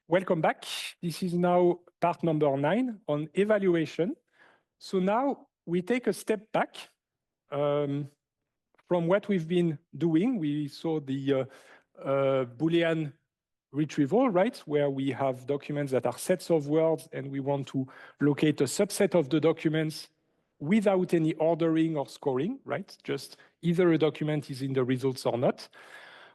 Welcome back. This is now part number 9 on evaluation. So now we take a step back from what we've been doing. We saw the Boolean retrieval, right? Where we have documents that are sets of words and we want to locate a subset of the documents without any ordering or scoring, right? Just either a document is in the results or not.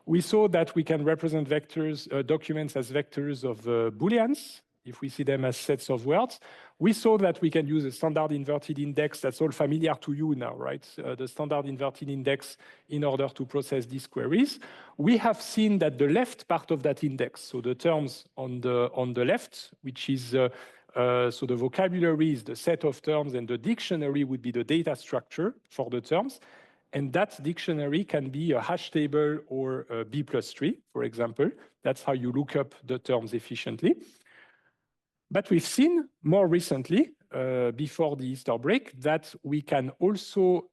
We saw that we can represent vectors, documents as vectors of Booleans, if we see them as sets of words. We saw that we can use a standard inverted index. That's all familiar to you now, right? The standard inverted index in order to process these queries. We have seen that the left part of that index, so the terms on the left, which is so the vocabulary is the set of terms and the dictionary would be the data structure for the terms. And that dictionary can be a hash table or a B+3, for example. That's how you look up the terms efficiently. But we've seen more recently, before the Easter break, that we can also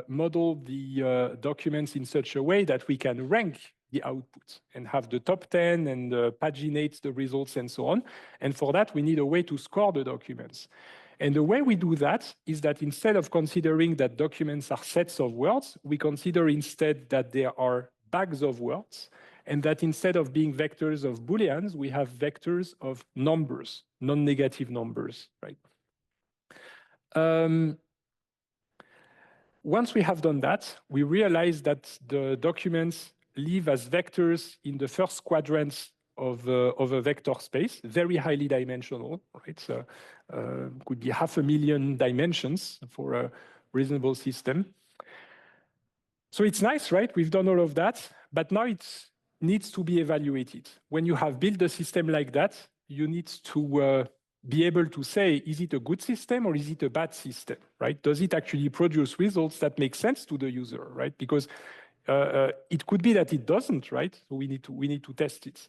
model the documents in such a way that we can rank the output and have the top 10 and paginate the results and so on. And for that, we need a way to score the documents. And the way we do that is that instead of considering that documents are sets of words, we consider instead that there are bags of words, and that instead of being vectors of Booleans, we have vectors of numbers, non-negative numbers, right? Once we have done that, we realize that the documents live as vectors in the first quadrants of a vector space, very highly dimensional, right? So could be 500,000 dimensions for a reasonable system. So it's nice, right? We've done all of that, but now it needs to be evaluated. When you have built a system like that, you need to be able to say, is it a good system or is it a bad system, right? Does it actually produce results that make sense to the user, right? Because it could be that it doesn't, right? So we need to test it.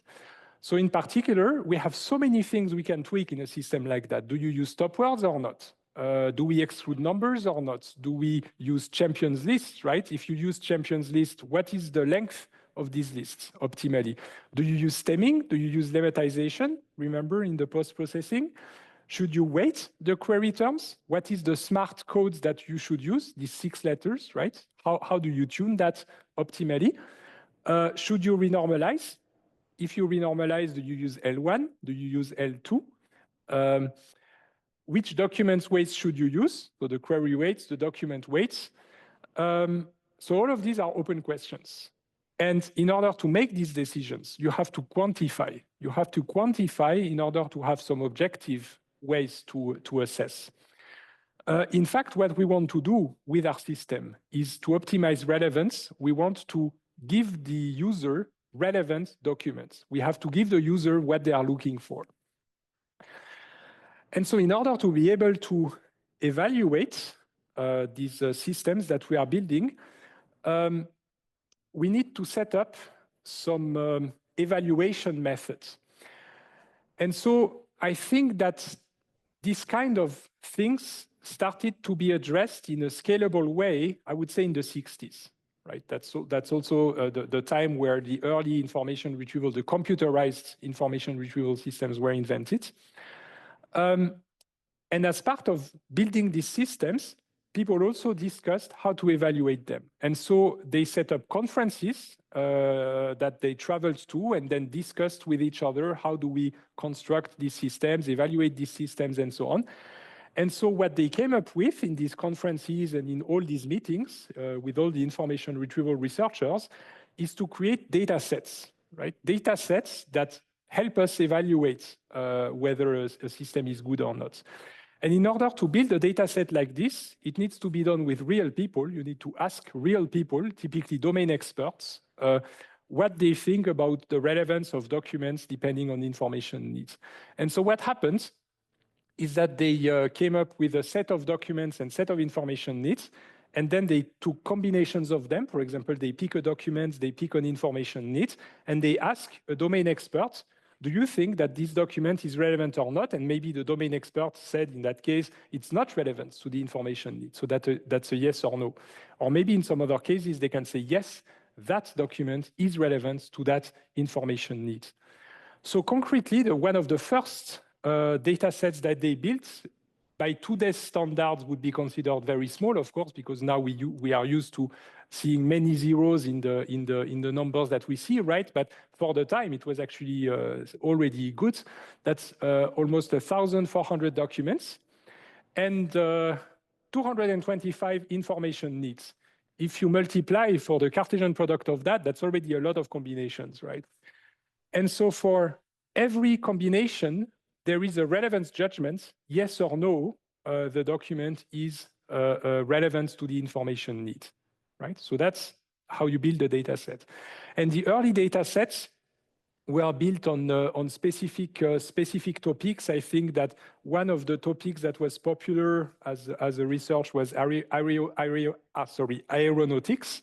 So in particular, we have so many things we can tweak in a system like that. Do you use stop words or not? Do we exclude numbers or not? Do we use champions lists, right? If you use champions list, what is the length of these lists optimally? Do you use stemming? Do you use lemmatization? Remember in the post-processing? Should you weight the query terms? What is the smart codes that you should use? These 6 letters, right? How do you tune that optimally? Should you renormalize? If you renormalize, do you use L1? Do you use L2? Which documents weights should you use? So the query weights, the document weights. So all of these are open questions. And in order to make these decisions, you have to quantify. You have to quantify in order to have some objective ways to assess. In fact, what we want to do with our system is to optimize relevance. We want to give the user relevant documents. We have to give the user what they are looking for. And so in order to be able to evaluate these systems that we are building, we need to set up some evaluation methods. And so I think that these kind of things started to be addressed in a scalable way, I would say in the 60s. Right, that's also the time where the early information retrieval, the computerized information retrieval systems were invented. And as part of building these systems, people also discussed how to evaluate them. And so they set up conferences that they traveled to and then discussed with each other, how do we construct these systems, evaluate these systems, and so on. And so what they came up with in these conferences and in all these meetings with all the information retrieval researchers is to create data sets, right? Data sets that help us evaluate whether a system is good or not. And in order to build a data set like this, it needs to be done with real people. You need to ask real people, typically domain experts, what they think about the relevance of documents depending on information needs. And so what happens is that they came up with a set of documents and set of information needs, and then they took combinations of them. For example, they pick a document, they pick an information need, and they ask a domain expert, do you think that this document is relevant or not? And maybe the domain expert said, in that case, it's not relevant to the information need. So that's a yes or no. Or maybe in some other cases, they can say, yes, that document is relevant to that information need. So concretely, one of the first data sets that they built by today's standards would be considered very small, of course, because now we are used to seeing many zeros in the numbers that we see, right? But for the time, it was actually already good. That's almost 1,400 documents and 225 information needs. If you multiply for the Cartesian product of that, that's already a lot of combinations, right? And so for every combination, there is a relevance judgment, yes or no, the document is relevant to the information need, right? So that's how you build a data set. And the early data sets were built on specific topics. I think that one of the topics that was popular as a research was aeronautics.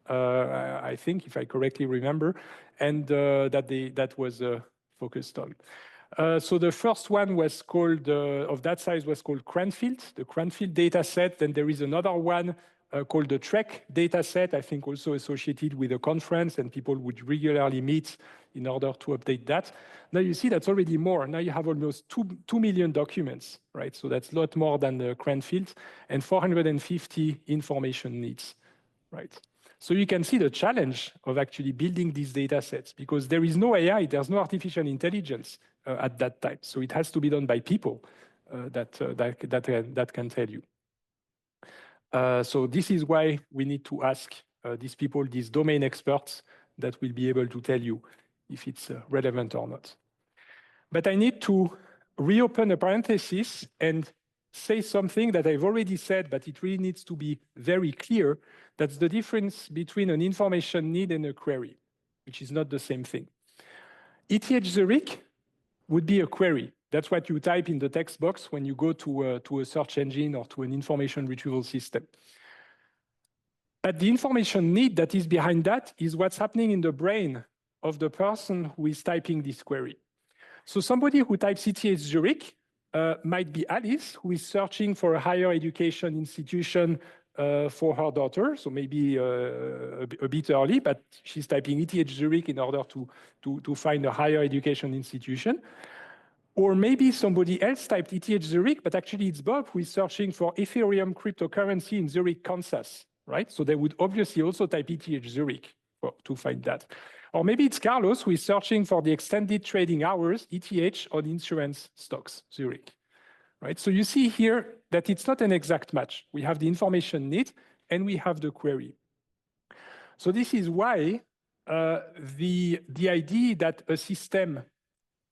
I think, if I correctly remember, and that was focused on. So the first one was called, of that size, was called Cranfield, the Cranfield data set. Then there is another one called the Trek data set, I think also associated with a conference, and people would regularly meet in order to update that. Now you see that's already more. Now you have almost 2 million documents, right? So that's a lot more than the Cranfield, and 450 information needs, right? So you can see the challenge of actually building these data sets, because there is no AI, there's no artificial intelligence at that time. So it has to be done by people that can tell you. So this is why we need to ask these people, these domain experts, that will be able to tell you if it's relevant or not. But I need to reopen a parenthesis and say something that I've already said, but it really needs to be very clear. That's the difference between an information need and a query, which is not the same thing. ETH Zurich would be a query. That's what you type in the text box when you go to a search engine or to an information retrieval system. But the information need that is behind that is what's happening in the brain of the person who is typing this query. So somebody who types ETH Zurich might be Alice, who is searching for a higher education institution for her daughter. So maybe a bit early, but she's typing ETH Zurich in order to find a higher education institution. Or maybe somebody else typed ETH Zurich, but actually it's Bob who is searching for Ethereum cryptocurrency in Zurich, Kansas, right? So they would obviously also type ETH Zurich to find that. Or maybe it's Carlos who is searching for the extended trading hours, ETH, on insurance stocks, Zurich, right? So you see here that it's not an exact match. We have the information need and we have the query. So this is why the idea that a system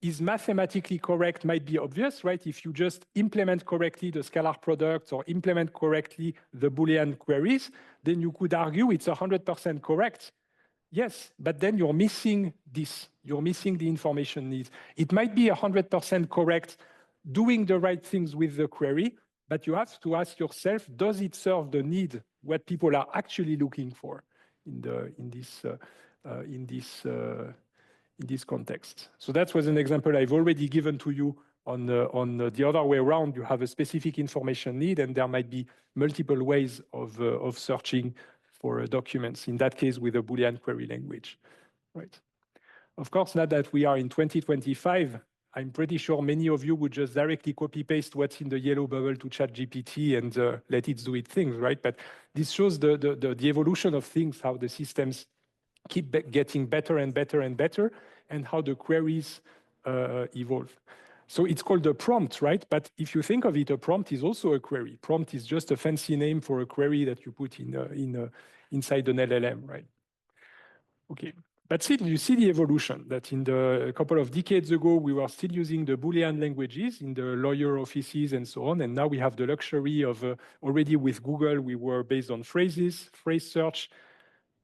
is mathematically correct might be obvious, right? If you just implement correctly the scalar products or implement correctly the Boolean queries, then you could argue it's 100% correct. Yes, but then you're missing this. You're missing the information needs. It might be 100% correct doing the right things with the query, but you have to ask yourself, does it serve the need, what people are actually looking for in this context? So that was an example I've already given to you on the other way around. You have a specific information need, and there might be multiple ways of searching for documents, in that case with a Boolean query language, right? Of course, now that we are in 2025, I'm pretty sure many of you would just directly copy paste what's in the yellow bubble to ChatGPT and let it do its things, right? But this shows the evolution of things, how the systems keep getting better and better and better, and how the queries evolve. So it's called a prompt, right? But if you think of it, a prompt is also a query. Prompt is just a fancy name for a query that you put inside an LLM, right? Okay, but still, you see the evolution that a couple of decades ago, we were still using the Boolean languages in the lawyer offices and so on. And now we have the luxury of already with Google, we were based on phrases, phrase search,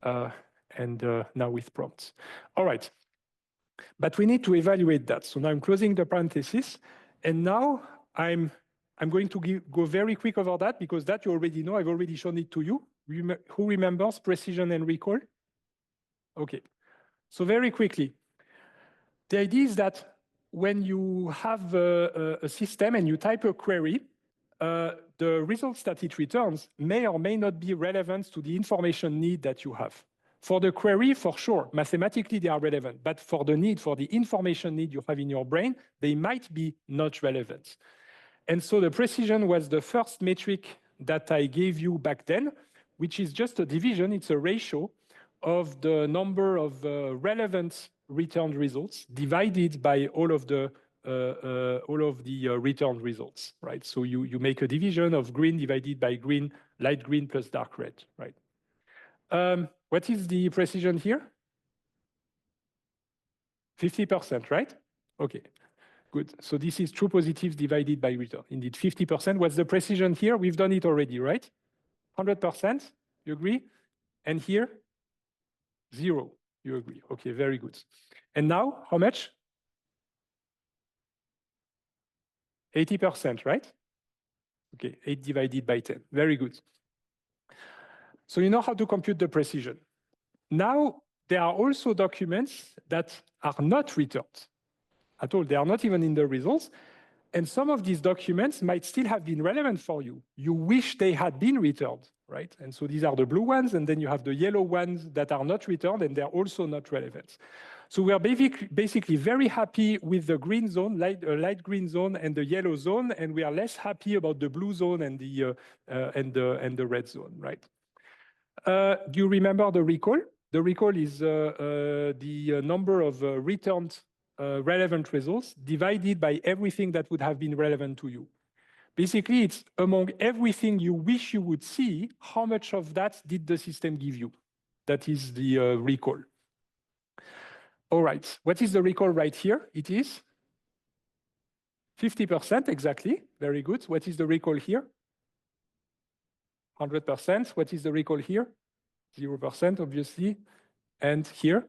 and now with prompts. All right. But we need to evaluate that. So now I'm closing the parenthesis. And now I'm going to go very quick over that, because that you already know. I've already shown it to you. Who remembers precision and recall? Okay. So very quickly, the idea is that when you have a system and you type a query, the results that it returns may or may not be relevant to the information need that you have. For the query, for sure, mathematically they are relevant, but for the need, for the information need you have in your brain, they might be not relevant. And so the precision was the first metric that I gave you back then, which is just a division, it's a ratio of the number of relevant returned results divided by all of the returned results, right? So you make a division of green divided by green, light green plus dark red, right? What is the precision here? 50%, right? Okay, good. So this is true positives divided by return. Indeed, 50%. What's the precision here? We've done it already, right? 100%, you agree? And here, 0, you agree. Okay, very good. And now, how much? 80%, right? Okay, 8 divided by 10. Very good. So you know how to compute the precision. Now, there are also documents that are not returned at all. They are not even in the results. And some of these documents might still have been relevant for you. You wish they had been returned, right? And so these are the blue ones, and then you have the yellow ones that are not returned, and they're also not relevant. So we are basically very happy with the green zone, light green zone, and the yellow zone, and we are less happy about the blue zone and the red zone, right? Do you remember the recall? The recall is the number of returned relevant results divided by everything that would have been relevant to you. Basically, it's among everything you wish you would see, how much of that did the system give you? That is the recall. All right, what is the recall right here? It is 50%, exactly. Very good. What is the recall here? 100%. What is the recall here? 0%, obviously. And here?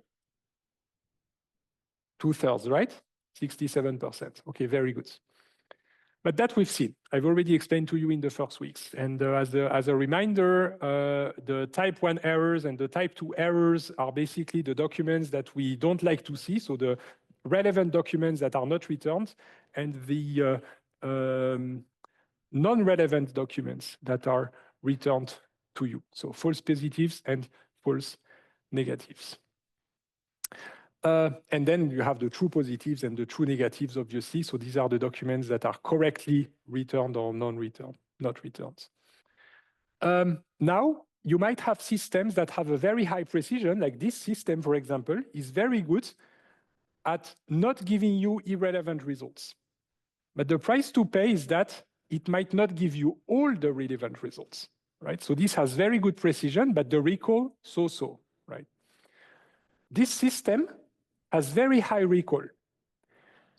2/3, right? 67%. Okay, very good. But that we've seen. I've already explained to you in the first weeks. And as a reminder, the type 1 errors and the type 2 errors are basically the documents that we don't like to see. So the relevant documents that are not returned and the non-relevant documents that are returned to you. So false positives and false negatives. And then you have the true positives and the true negatives, obviously. So these are the documents that are correctly returned or non-returned, not returned. Now, you might have systems that have a very high precision, like this system, for example, is very good at not giving you irrelevant results. But the price to pay is that it might not give you all the relevant results, right? So this has very good precision, but the recall, so-so, right? This system has very high recall.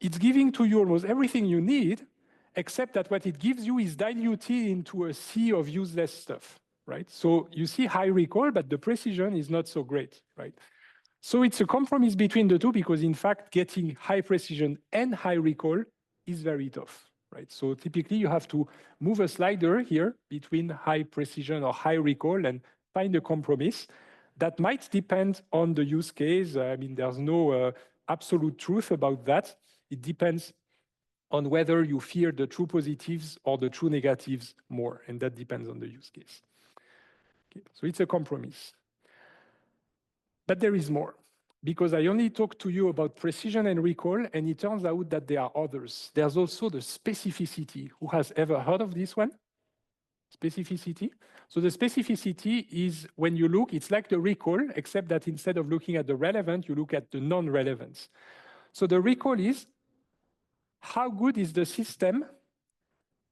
It's giving to you almost everything you need, except that what it gives you is diluted into a sea of useless stuff, right? So you see high recall, but the precision is not so great, right? So it's a compromise between the two because in fact, getting high precision and high recall is very tough, right? So typically you have to move a slider here between high precision or high recall and find a compromise. That might depend on the use case. I mean, there's no absolute truth about that. It depends on whether you fear the true positives or the true negatives more, and that depends on the use case. Okay, so it's a compromise. But there is more, because I only talked to you about precision and recall, and it turns out that there are others. There's also the specificity. Who has ever heard of this one? Specificity. So the specificity is when you look, it's like the recall, except that instead of looking at the relevant, you look at the non-relevance. So the recall is how good is the system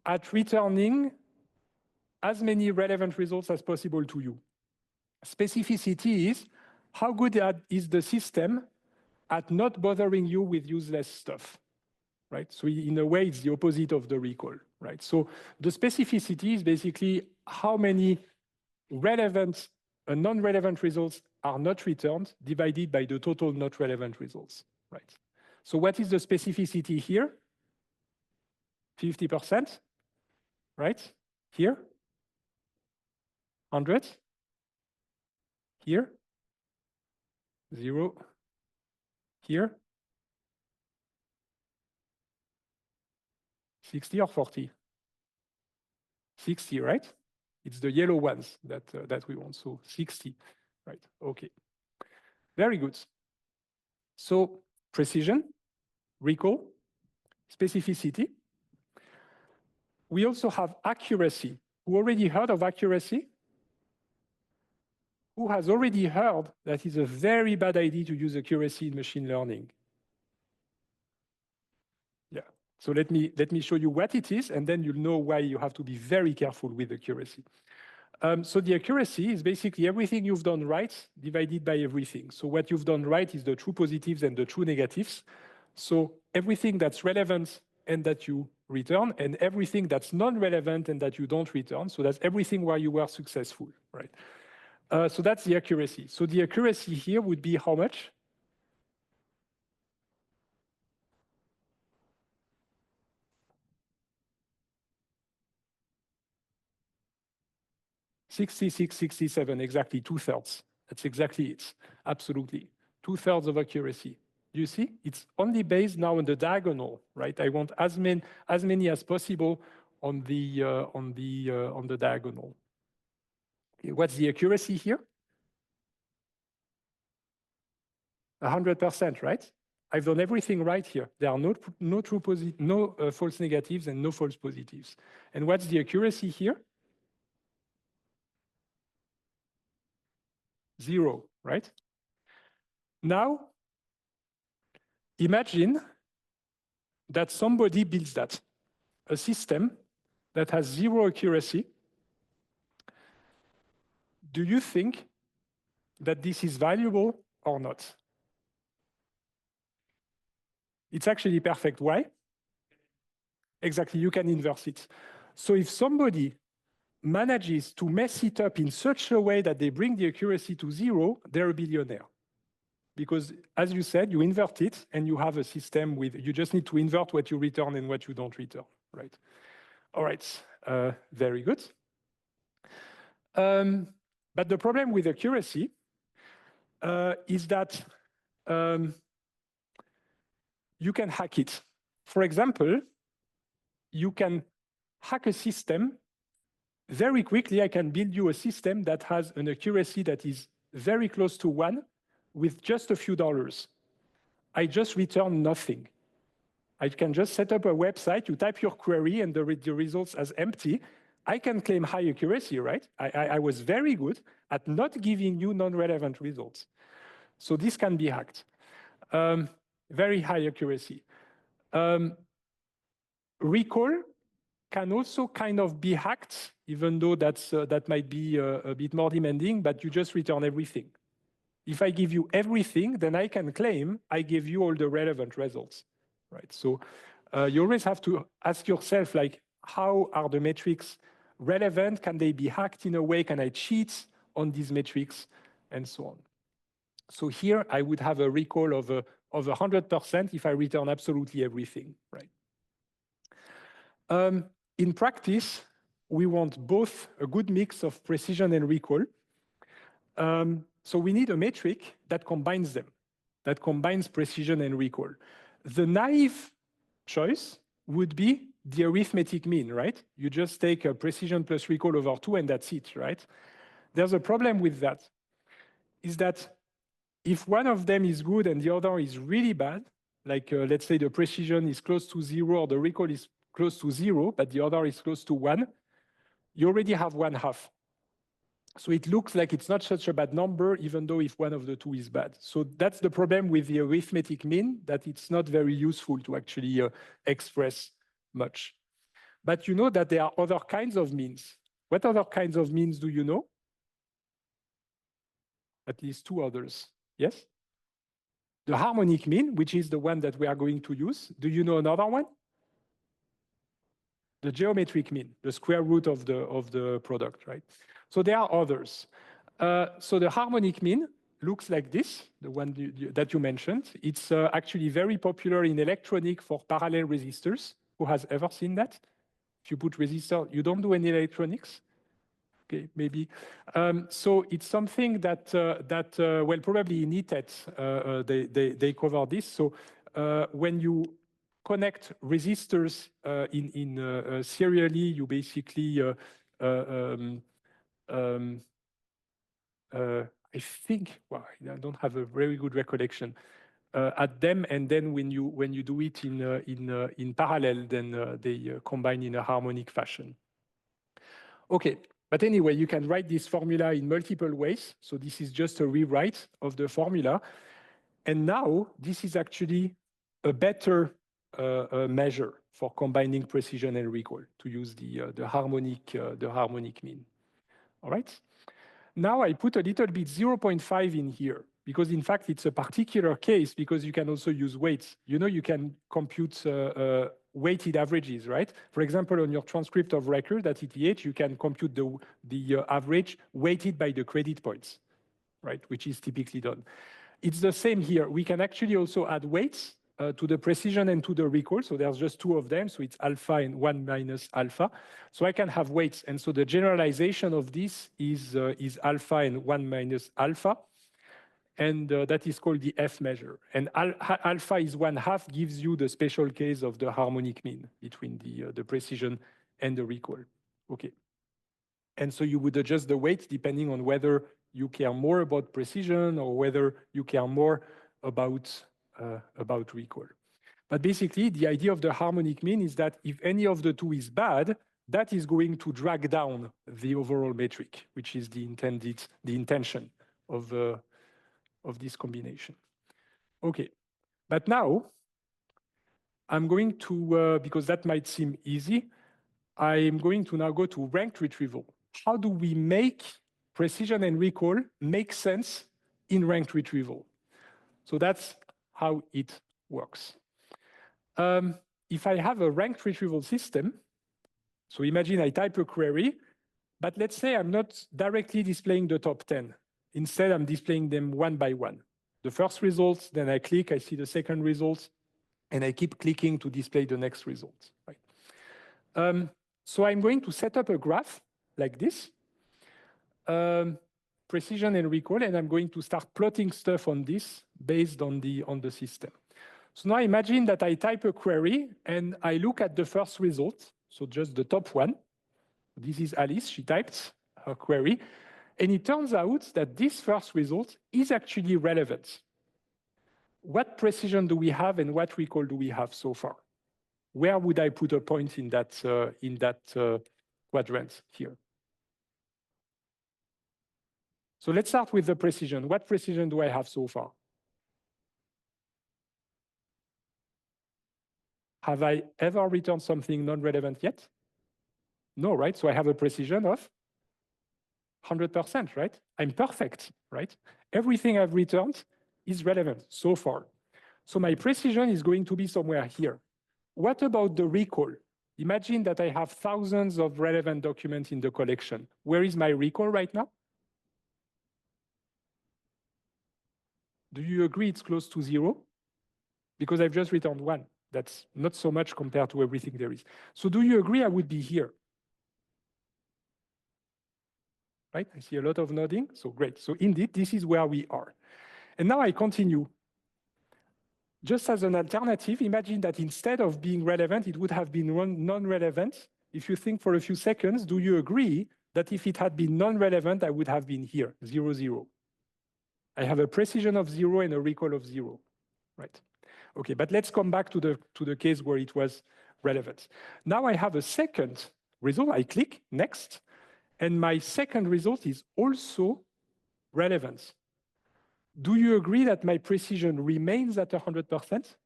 at returning as many relevant results as possible to you. Specificity is how good is the system at not bothering you with useless stuff, right? So in a way, it's the opposite of the recall, right? So the specificity is basically how many relevant and non-relevant results are not returned divided by the total not relevant results, right? So what is the specificity here? 50%, right? Here? 100? Here? 0? Here? 60 or 40? 60, right? It's the yellow ones that we want, so 60, right? Okay. Very good. So precision, recall, specificity. We also have accuracy. Who already heard of accuracy? Who has already heard that it's a very bad idea to use accuracy in machine learning? Yeah. So let me show you what it is, and then you'll know why you have to be very careful with accuracy. So the accuracy is basically everything you've done right divided by everything. So what you've done right is the true positives and the true negatives. So everything that's relevant and that you return, and everything that's non-relevant and that you don't return. So that's everything where you were successful, right? So that's the accuracy. So the accuracy here would be how much? 66, 67, exactly, 2/3. That's exactly it, absolutely. 2/3 of accuracy. You see, it's only based now on the diagonal, right? I want as many as possible on the diagonal. Okay, what's the accuracy here? 100%, right? I've done everything right here. There are no false negatives and no false positives. And what's the accuracy here? 0, right? Now, imagine that somebody builds that, a system that has 0 accuracy. Do you think that this is valuable or not? It's actually perfect. Why? Exactly, you can inverse it. So if somebody manages to mess it up in such a way that they bring the accuracy to 0, they're a billionaire. Because as you said, you invert it and you have a system with, you just need to invert what you return and what you don't return, right? All right, very good. But the problem with accuracy is that you can hack it. For example, you can hack a system very quickly. I can build you a system that has an accuracy that is very close to 1 with just a few dollars. I just return nothing. I can just set up a website, you type your query and the results as empty. I can claim high accuracy, right? I was very good at not giving you non-relevant results. So this can be hacked. Very high accuracy. Recall can also kind of be hacked, even though that might be a bit more demanding, but you just return everything. If I give you everything, then I can claim I gave you all the relevant results, right? So you always have to ask yourself, like, how are the metrics relevant? Can they be hacked in a way? Can I cheat on these metrics? And so on. So here I would have a recall of 100% if I return absolutely everything, right? In practice, we want both a good mix of precision and recall. So we need a metric that combines them, that combines precision and recall. The naive choice would be the arithmetic mean, right? You just take a precision plus recall over 2 and that's it, right? There's a problem with that, is that if one of them is good and the other is really bad, like let's say the precision is close to 0 or the recall is close to 0, but the other is close to 1, you already have 1/2. So it looks like it's not such a bad number, even though if one of the two is bad. So that's the problem with the arithmetic mean, that it's not very useful to actually express much. But you know that there are other kinds of means. What other kinds of means do you know? At least 2 others. Yes? The harmonic mean, which is the one that we are going to use. Do you know another one? The geometric mean, the square root of the product, right? So there are others. So the harmonic mean looks like this, the one that you mentioned. It's actually very popular in electronic for parallel resistors. Who has ever seen that? If you put resistor, you don't do any electronics? Okay, maybe. So it's something that, well, probably in ETH, they cover this. So when you connect resistors serially, you basically, I I think, well, I don't have a very good recollection, at them, and then when you do it in parallel, then they combine in a harmonic fashion. Okay, but anyway, you can write this formula in multiple ways. So this is just a rewrite of the formula. And now this is actually a better measure for combining precision and recall, to use the harmonic mean. All right. Now I put a little bit 0.5 in here, because in fact it's a particular case, because you can also use weights. You know, you can compute weighted averages, right? For example, on your transcript of record at ETH, you can compute the average weighted by the credit points, right? Which is typically done. It's the same here. We can actually also add weights to the precision and to the recall. So there's just two of them. So it's alpha and 1 minus alpha. So I can have weights. And so the generalization of this is alpha and 1 minus alpha. And that is called the F measure. And alpha is 1/2, gives you the special case of the harmonic mean between the precision and the recall. Okay. And so you would adjust the weight depending on whether you care more about precision or whether you care more about recall. But basically, the idea of the harmonic mean is that if any of the two is bad, that is going to drag down the overall metric, which is the intention of this combination. Okay, but now I'm going to, because that might seem easy, I'm going to now go to ranked retrieval. How do we make precision and recall make sense in ranked retrieval? So that's how it works. If I have a ranked retrieval system, so imagine I type a query, but let's say I'm not directly displaying the top 10. Instead, I'm displaying them one by one. The first results, then I click, I see the second results, and I keep clicking to display the next results. Right? So I'm going to set up a graph like this, precision and recall, and I'm going to start plotting stuff on this based on the system. So now imagine that I type a query and I look at the first result, so just the top one. This is Alice, she typed her query, and it turns out that this first result is actually relevant. What precision do we have and what recall do we have so far? Where would I put a point in that quadrant here? So let's start with the precision. What precision do I have so far? Have I ever returned something non-relevant yet? No, right? So I have a precision of 100%, right? I'm perfect, right? Everything I've returned is relevant so far. So my precision is going to be somewhere here. What about the recall? Imagine that I have thousands of relevant documents in the collection. Where is my recall right now? Do you agree it's close to 0? Because I've just returned 1. That's not so much compared to everything there is. So do you agree I would be here? Right? I see a lot of nodding. So great. So indeed, this is where we are. And now I continue. Just as an alternative, imagine that instead of being relevant, it would have been non-relevant. If you think for a few seconds, do you agree that if it had been non-relevant, I would have been here, 0, 0? I have a precision of 0 and a recall of 0, right? Okay, but let's come back to the case where it was relevant. Now I have a second result. I click next, and my second result is also relevant. Do you agree that my precision remains at 100%,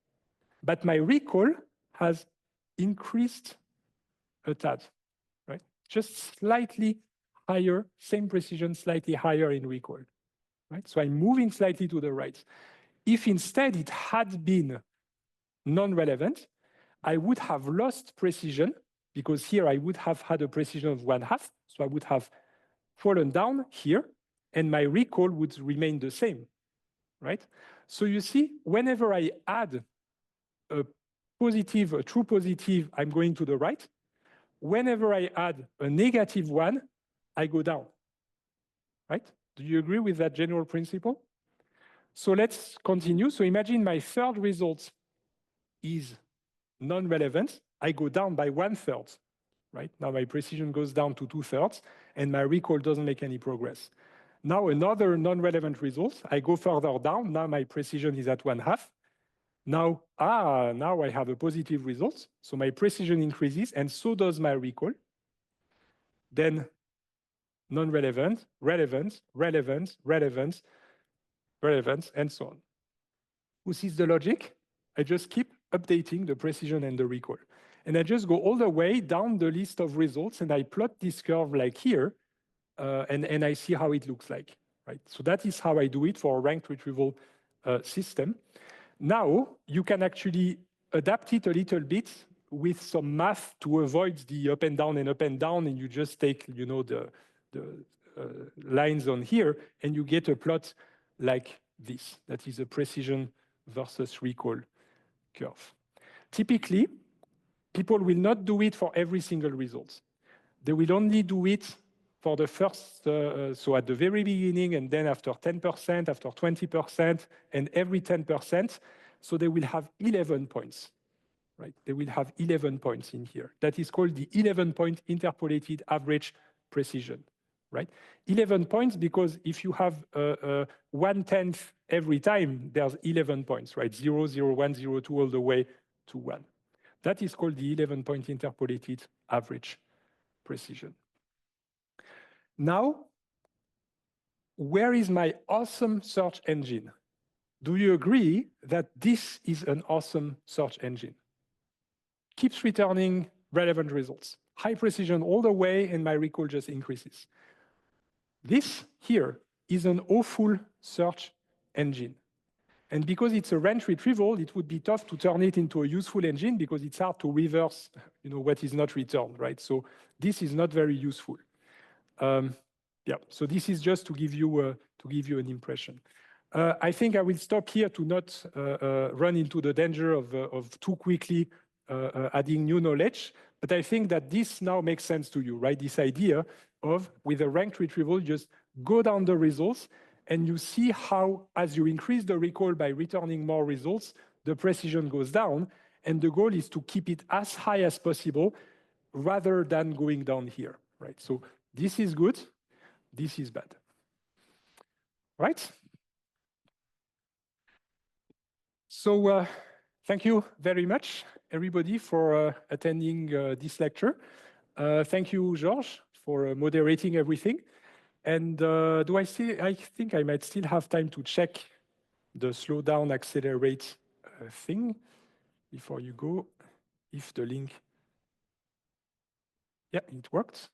but my recall has increased a tad, right? Just slightly higher, same precision, slightly higher in recall, right? So I'm moving slightly to the right. If instead it had been non-relevant, I would have lost precision, because here I would have had a precision of 1/2, so I would have fallen down here, and my recall would remain the same, right? So you see, whenever I add a positive, a true positive, I'm going to the right. Whenever I add a negative one, I go down, right? Do you agree with that general principle? So let's continue. So imagine my third result is non-relevant. I go down by 1/3, right? Now my precision goes down to 2/3, and my recall doesn't make any progress. Now another non-relevant result. I go further down. Now my precision is at 1/2. Now I have a positive result. So my precision increases and so does my recall. Then non-relevant, relevant, relevant, relevant, relevant, and so on. Who sees the logic? I just keep updating the precision and the recall. And I just go all the way down the list of results and I plot this curve like here, and I see how it looks like, right? So that is how I do it for a ranked retrieval system. Now you can actually adapt it a little bit with some math to avoid the up and down, and you just take, you know, the lines on here, and you get a plot like this. That is a precision versus recall curve. Typically, people will not do it for every single result. They will only do it for the first, so at the very beginning, and then after 10%, after 20%, and every 10%. So they will have 11 points, right? They will have 11 points in here. That is called the 11-point interpolated average precision, right? 11 points because if you have 1/10 every time, there's 11 points, right? 0, 0, 1, 0, 2, all the way to 1. That is called the 11-point interpolated average precision. Now, where is my awesome search engine? Do you agree that this is an awesome search engine? Keeps returning relevant results. High precision all the way, and my recall just increases. This here is an awful search engine. And because it's a ranked retrieval, it would be tough to turn it into a useful engine because it's hard to reverse, you know, what is not returned, right? So this is not very useful. Yeah, so this is just to give you an impression. I think I will stop here to not run into the danger of too quickly adding new knowledge. But I think that this now makes sense to you, right? This idea of, with a ranked retrieval, just go down the results and you see how, as you increase the recall by returning more results, the precision goes down. And the goal is to keep it as high as possible rather than going down here, right? So this is good. This is bad, right? So thank you very much, everybody, for attending this lecture. Thank you, Georges, for moderating everything. And I think I might still have time to check the slow down, accelerate thing before you go, if the link, yeah, it worked.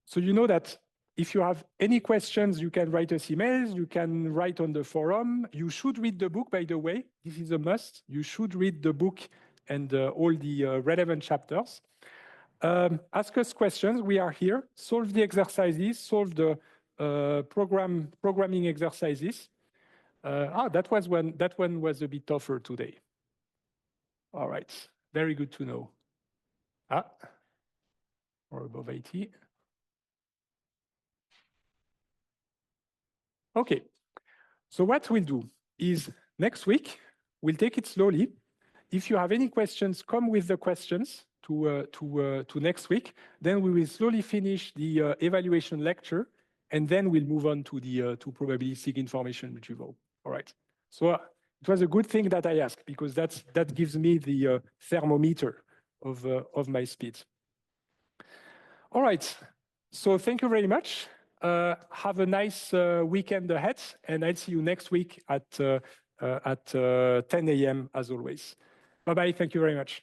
So you know that if you have any questions, you can write us emails, you can write on the forum. You should read the book, by the way. This is a must. You should read the book and all the relevant chapters. Ask us questions. We are here. Solve the exercises, solve the programming exercises. That one was a bit tougher today. All right, very good to know. Or above 80. Okay, so what we'll do is next week, we'll take it slowly. If you have any questions, come with the questions to next week. Then we will slowly finish the evaluation lecture, and then we'll move on to the to probabilistic information retrieval. All right. So it was a good thing that I asked because that gives me the thermometer of my speed. All right. So thank you very much. Have a nice weekend ahead, and I'll see you next week at 10 a.m. as always. Bye-bye. Thank you very much.